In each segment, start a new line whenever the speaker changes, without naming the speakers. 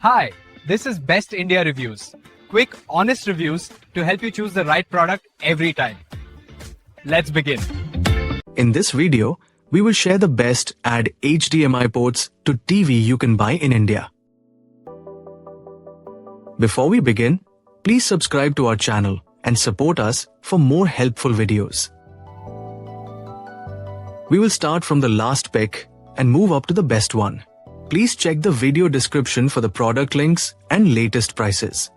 Hi, this is Best India Reviews. Quick, honest reviews to help you choose the right product every time. Let's begin.
In this video, we will share the best add HDMI ports to TV you can buy in India. Before we begin, please subscribe to our channel and support us for more helpful videos. We will start from the last pick and move up to the best one. Please check the video description for the product links and latest prices.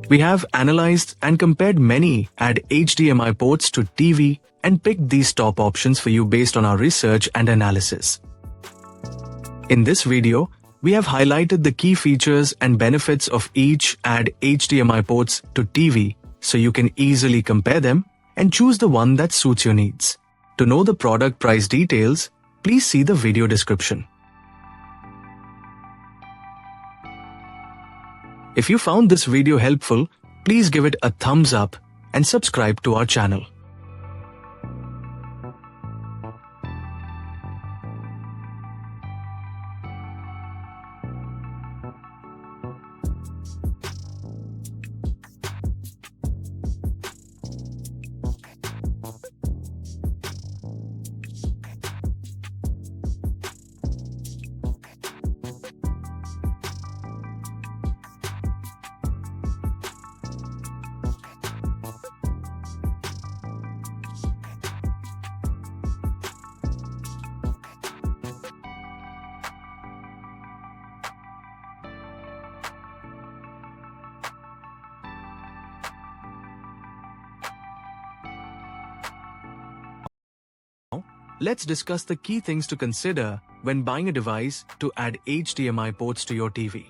We have analyzed and compared many add HDMI ports to TV and picked these top options for you based on our research and analysis. In this video, we have highlighted the key features and benefits of each add HDMI ports to TV so you can easily compare them and choose the one that suits your needs. To know the product price details, please see the video description. If you found this video helpful, please give it a thumbs up and subscribe to our channel. Let's discuss the key things to consider when buying a device to add HDMI ports to your TV.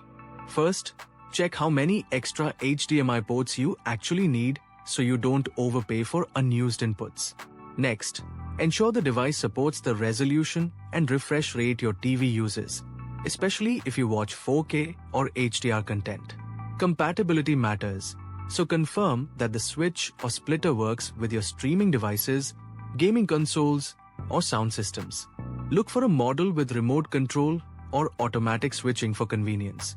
First, check how many extra HDMI ports you actually need so you don't overpay for unused inputs. Next, ensure the device supports the resolution and refresh rate your TV uses, especially if you watch 4K or HDR content. Compatibility matters, so confirm that the switch or splitter works with your streaming devices, gaming consoles, or sound systems. Look for a model with remote control or automatic switching for convenience.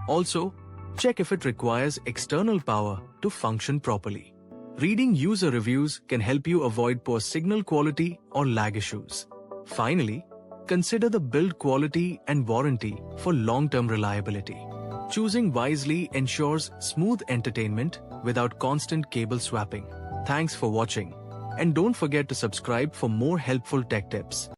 Also, check if it requires external power to function properly. Reading user reviews can help you avoid poor signal quality or lag issues. Finally, consider the build quality and warranty for long-term reliability. Choosing wisely ensures smooth entertainment without constant cable swapping. Thanks for watching. And don't forget to subscribe for more helpful tech tips.